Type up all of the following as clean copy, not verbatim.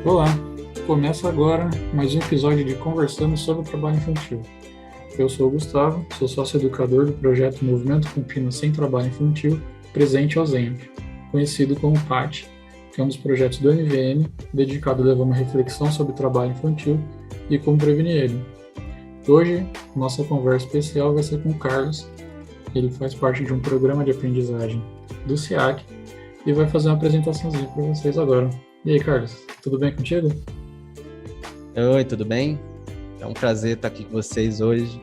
Olá, começa agora mais um episódio de Conversando sobre o Trabalho Infantil. Eu sou o Gustavo, sou sócio-educador do projeto Movimento Campinas Sem Trabalho Infantil, Presente e Ausente, conhecido como PAT, que é um dos projetos do MVM dedicado a levar uma reflexão sobre o trabalho infantil e como prevenir ele. Hoje, nossa conversa especial vai ser com o Carlos. Ele faz parte de um programa de aprendizagem do SEAC e vai fazer uma apresentaçãozinha para vocês agora. E aí, Carlos, tudo bem contigo? Oi, tudo bem? É um prazer estar aqui com vocês hoje,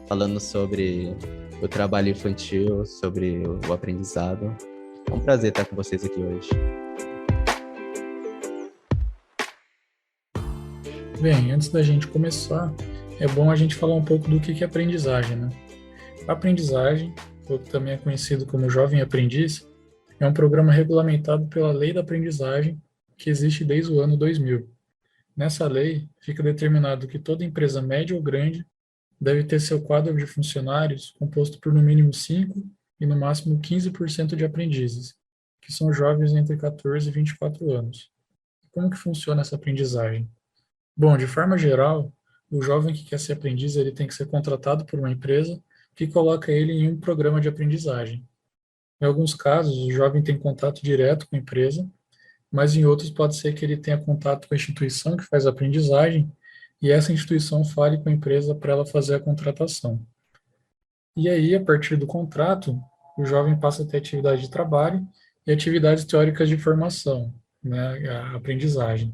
falando sobre o trabalho infantil, sobre o aprendizado. É um prazer estar com vocês aqui hoje. Bem, antes da gente começar, é bom a gente falar um pouco do que é aprendizagem, né? A aprendizagem, ou que também é conhecido como Jovem Aprendiz, é um programa regulamentado pela Lei da Aprendizagem, que existe desde o ano 2000. Nessa lei, fica determinado que toda empresa média ou grande deve ter seu quadro de funcionários composto por no mínimo 5 e no máximo 15% de aprendizes, que são jovens entre 14 e 24 anos. Como que funciona essa aprendizagem? Bom, de forma geral, o jovem que quer ser aprendiz, ele tem que ser contratado por uma empresa que coloca ele em um programa de aprendizagem. Em alguns casos, o jovem tem contato direto com a empresa, mas em outros pode ser que ele tenha contato com a instituição que faz a aprendizagem e essa instituição fale com a empresa para ela fazer a contratação. E aí, a partir do contrato, o jovem passa a ter atividade de trabalho e atividades teóricas de formação, né, a aprendizagem.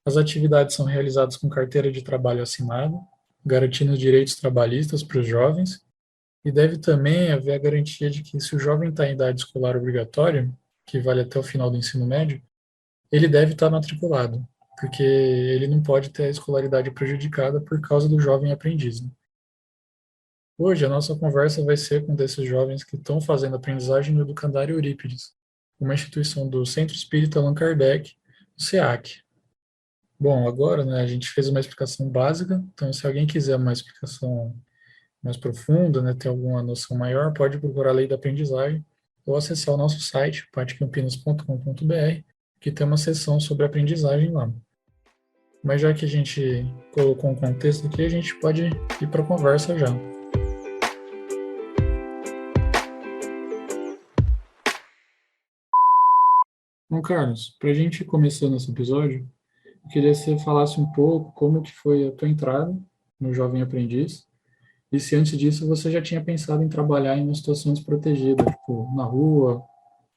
As atividades são realizadas com carteira de trabalho assinada, garantindo os direitos trabalhistas para os jovens, e deve também haver a garantia de que, se o jovem está em idade escolar obrigatória, que vale até o final do ensino médio, ele deve estar matriculado, porque ele não pode ter a escolaridade prejudicada por causa do jovem aprendiz, né? Hoje, a nossa conversa vai ser com desses jovens que estão fazendo aprendizagem no Educandário Eurípides, uma instituição do Centro Espírita Allan Kardec, o SEAC. Bom, agora, né, a gente fez uma explicação básica, então se alguém quiser uma explicação mais profunda, né, ter alguma noção maior, pode procurar a Lei da Aprendizagem ou acessar o nosso site, patcampinas.com.br, que tem uma seção sobre aprendizagem lá. Mas já que a gente colocou um contexto aqui, a gente pode ir para a conversa já. Bom, Carlos, para a gente começar nesse episódio, eu queria que você falasse um pouco como que foi a tua entrada no Jovem Aprendiz e se antes disso você já tinha pensado em trabalhar em uma situação desprotegida, tipo na rua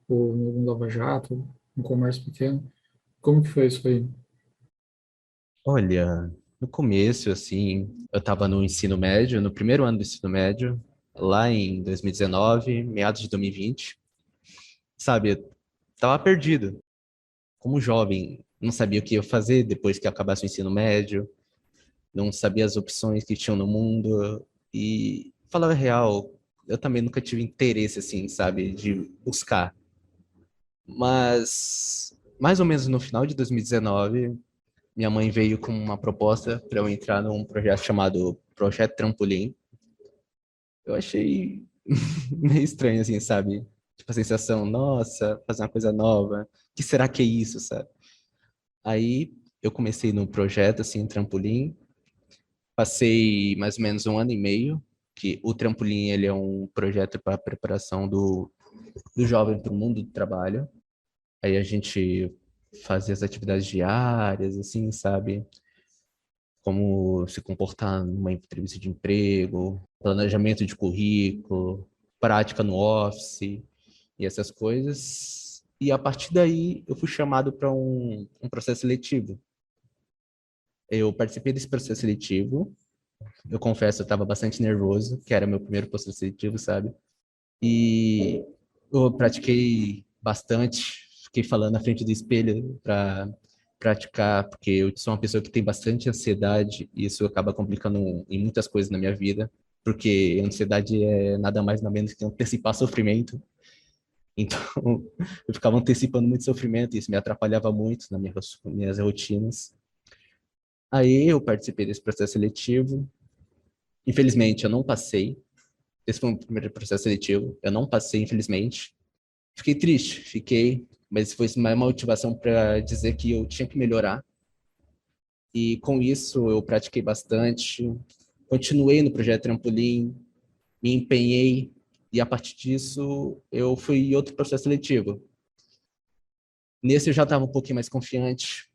ou no Lava Jato, no comércio pequeno. Como que foi isso aí? Olha, no começo, assim, eu estava no ensino médio, no primeiro ano do ensino médio, lá em 2019, meados de 2020, sabe, eu estava perdido. Como jovem, não sabia o que ia fazer depois que acabasse o ensino médio, não sabia as opções que tinham no mundo e, falar a real, eu também nunca tive interesse, assim, sabe, de buscar. Mas, mais ou menos no final de 2019, minha mãe veio com uma proposta para eu entrar num projeto chamado Projeto Trampolim. Eu achei meio estranho, assim, sabe? Tipo, a sensação, nossa, fazer uma coisa nova, o que será que é isso, sabe? Aí eu comecei no projeto, assim, Trampolim. Passei mais ou menos um ano e meio, que o Trampolim ele é um projeto para a preparação do jovem para o mundo do trabalho. Aí a gente fazia as atividades diárias, assim, sabe? Como se comportar numa entrevista de emprego, planejamento de currículo, prática no office e essas coisas. E a partir daí eu fui chamado para um processo seletivo. Eu participei desse processo seletivo. Eu confesso, eu estava bastante nervoso, que era meu primeiro processo seletivo, sabe? E eu pratiquei bastante, fiquei falando na frente do espelho para praticar, porque eu sou uma pessoa que tem bastante ansiedade e isso acaba complicando em muitas coisas na minha vida, porque ansiedade é nada mais nada menos que antecipar sofrimento. Então, eu ficava antecipando muito sofrimento e isso me atrapalhava muito nas minhas rotinas. Aí eu participei desse processo seletivo. Infelizmente, eu não passei. Esse foi o primeiro processo seletivo. Eu não passei, infelizmente. Fiquei triste, fiquei, mas foi uma motivação para dizer que eu tinha que melhorar, E com isso eu pratiquei bastante, continuei no projeto Trampolim, me empenhei e a partir disso eu fui em outro processo seletivo. Nesse eu já estava um pouquinho mais confiante,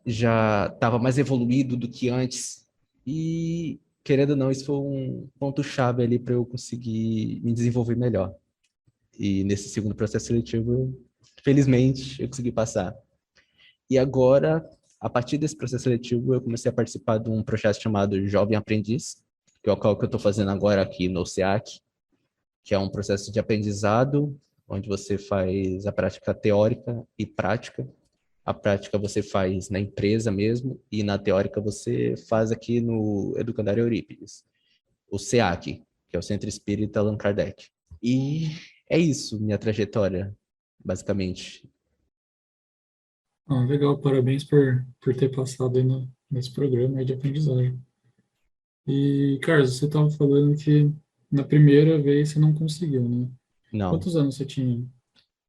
já estava mais evoluído do que antes e, querendo ou não, isso foi um ponto-chave ali para eu conseguir me desenvolver melhor. E nesse segundo processo seletivo, felizmente, eu consegui passar. E agora, a partir desse processo seletivo, eu comecei a participar de um projeto chamado Jovem Aprendiz, que é o qual que eu estou fazendo agora aqui no SEAC, que é um processo de aprendizado, onde você faz a prática teórica e prática. A prática você faz na empresa mesmo, e na teórica você faz aqui no Educandário Eurípides, o SEAC, que é o Centro Espírita Allan Kardec. E é isso, minha trajetória, basicamente. Ah, legal, parabéns por ter passado aí nesse programa aí de aprendizagem. E, Carlos, você estava falando que na primeira vez você não conseguiu, né? Não, Quantos anos você tinha?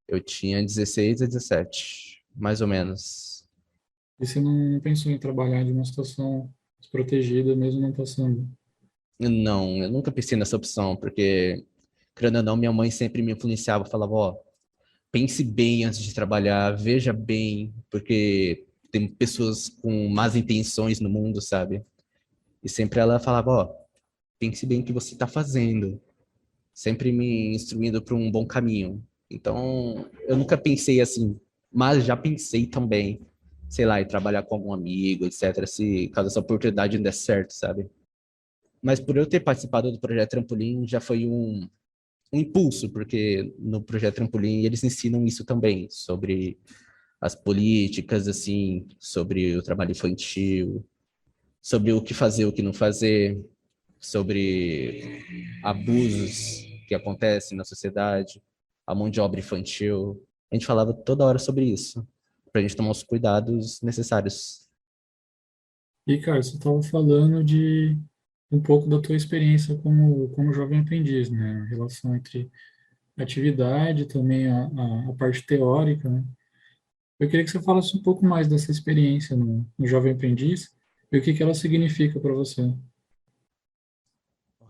eu tinha 16 a 17, mais ou menos. E você não pensou em trabalhar de uma situação desprotegida, mesmo não passando? Não, eu nunca pensei nessa opção, porque, querendo ou não, minha mãe sempre me influenciava, falava, ó, pense bem antes de trabalhar, veja bem, porque tem pessoas com más intenções no mundo, sabe? E sempre ela falava, ó, pense bem o que você está fazendo, sempre me instruindo para um bom caminho. Então, eu nunca pensei assim, mas já pensei também, sei lá, em trabalhar com algum amigo, etc., se caso essa oportunidade não der certo, sabe? Mas por eu ter participado do projeto Trampolim, já foi um impulso, porque no projeto Trampolim eles ensinam isso também, sobre as políticas, assim, sobre o trabalho infantil, sobre o que fazer, o que não fazer, sobre abusos que acontecem na sociedade, a mão de obra infantil. A gente falava toda hora sobre isso, para a gente tomar os cuidados necessários. E, cara, você estava falando de um pouco da tua experiência como jovem aprendiz, né? A relação entre atividade, também a parte teórica, né? Eu queria que você falasse um pouco mais dessa experiência no jovem aprendiz e o que que ela significa para você.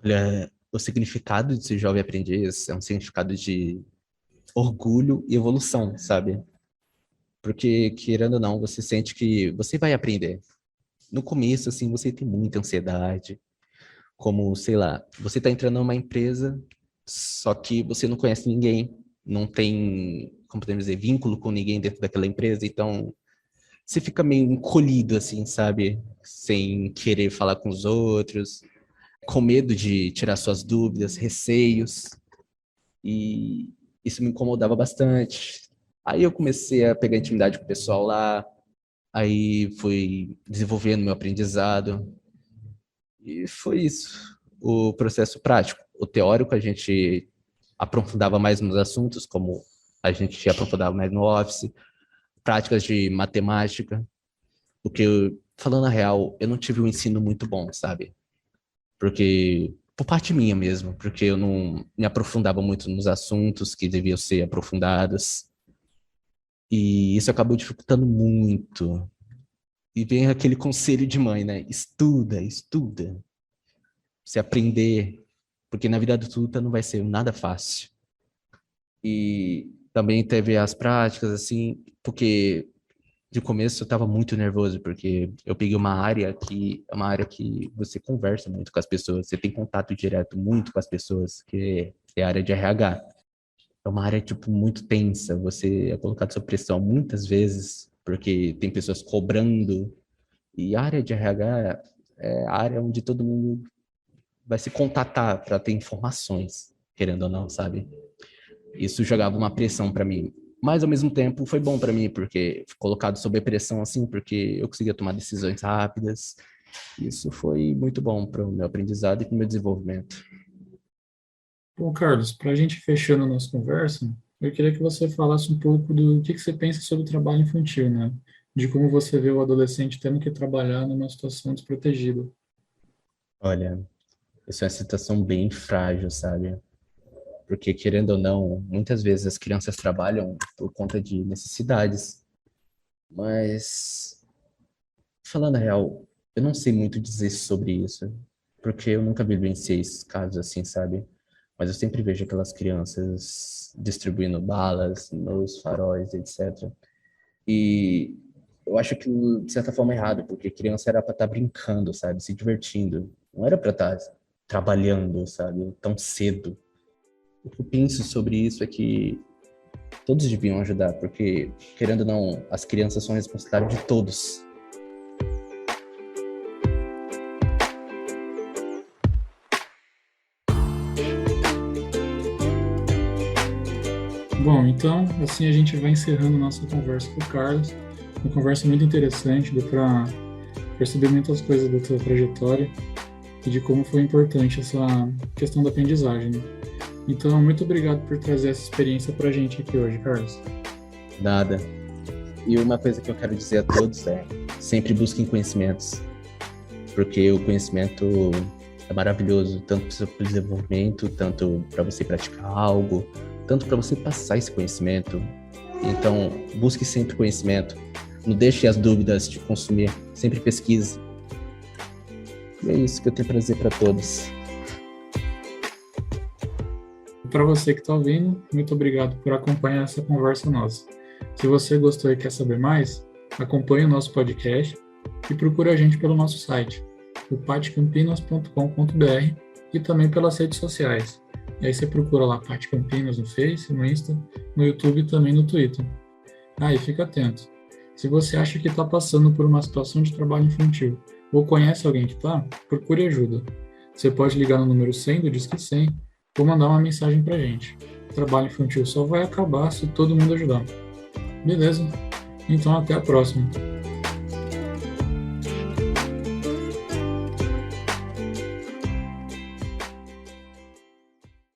Olha, o significado de ser jovem aprendiz é um significado de orgulho e evolução, sabe? Porque, querendo ou não, você sente que você vai aprender. No começo, assim, você tem muita ansiedade, como, sei lá, você está entrando numa empresa, só que você não conhece ninguém, não tem, como podemos dizer, vínculo com ninguém dentro daquela empresa, então você fica meio encolhido, assim, sabe? Sem querer falar com os outros, com medo de tirar suas dúvidas, receios, e isso me incomodava bastante. Aí eu comecei a pegar intimidade com o pessoal lá, aí fui desenvolvendo meu aprendizado, e foi isso, o processo prático. O teórico a gente aprofundava mais nos assuntos, como a gente aprofundava mais no Office, práticas de matemática, porque, falando a real, eu não tive um ensino muito bom, sabe? Porque, por parte minha mesmo, porque eu não me aprofundava muito nos assuntos que deviam ser aprofundados, e isso acabou dificultando muito. E vem aquele conselho de mãe, né? Estuda, estuda. Se aprender, porque na vida adulta não vai ser nada fácil. E também teve as práticas, assim, porque de começo eu estava muito nervoso, porque eu peguei uma área que é uma área que você conversa muito com as pessoas, você tem contato direto muito com as pessoas, que é a área de RH. É uma área, tipo, muito tensa, você é colocado sob pressão muitas vezes, porque tem pessoas cobrando, e a área de RH é a área onde todo mundo vai se contatar para ter informações, querendo ou não, sabe? Isso jogava uma pressão para mim. Mas, ao mesmo tempo, foi bom para mim, porque fui colocado sob pressão assim, porque eu conseguia tomar decisões rápidas. Isso foi muito bom para o meu aprendizado e para o meu desenvolvimento. Bom, Carlos, para a gente fechando a nossa conversa, eu queria que você falasse um pouco do que você pensa sobre o trabalho infantil, né? De como você vê o adolescente tendo que trabalhar numa situação desprotegida. Olha, isso é uma situação bem frágil, sabe? Porque, querendo ou não, muitas vezes as crianças trabalham por conta de necessidades. Mas, falando a real, Eu não sei muito dizer sobre isso, porque eu nunca vivenciei esses casos assim, sabe? Mas eu sempre vejo aquelas crianças distribuindo balas nos faróis, etc. E eu acho que, de certa forma, é errado, porque criança era para estar brincando, sabe? Se divertindo. Não era para estar trabalhando, sabe? Tão cedo. O que eu penso sobre isso é que todos deviam ajudar, porque, querendo ou não, as crianças são responsáveis de todos. Bom, então, assim a gente vai encerrando nossa conversa com o Carlos. Uma conversa muito interessante, deu para perceber muitas coisas da tua trajetória e de como foi importante essa questão da aprendizagem, né? Então, muito obrigado por trazer essa experiência para a gente aqui hoje, Carlos. Nada. E uma coisa que eu quero dizer a todos é: sempre busquem conhecimentos, porque o conhecimento é maravilhoso, tanto para o seu desenvolvimento, tanto para você praticar algo, tanto para você passar esse conhecimento. Então, busque sempre conhecimento. Não deixe as dúvidas te consumir. Sempre pesquise. E é isso que eu tenho para dizer para todos. Para você que está ouvindo, muito obrigado por acompanhar essa conversa nossa. Se você gostou e quer saber mais, acompanhe o nosso podcast e procure a gente pelo nosso site, o patcampinas.com.br, e também pelas redes sociais. E aí você procura lá Pat Campinas no Face, no Insta, no YouTube e também no Twitter. Ah, e fica atento. Se você acha que está passando por uma situação de trabalho infantil ou conhece alguém que está, procure ajuda. Você pode ligar no número 100 do Disque 100 ou mandar uma mensagem pra gente. O trabalho infantil só vai acabar se todo mundo ajudar. Beleza? Então até a próxima.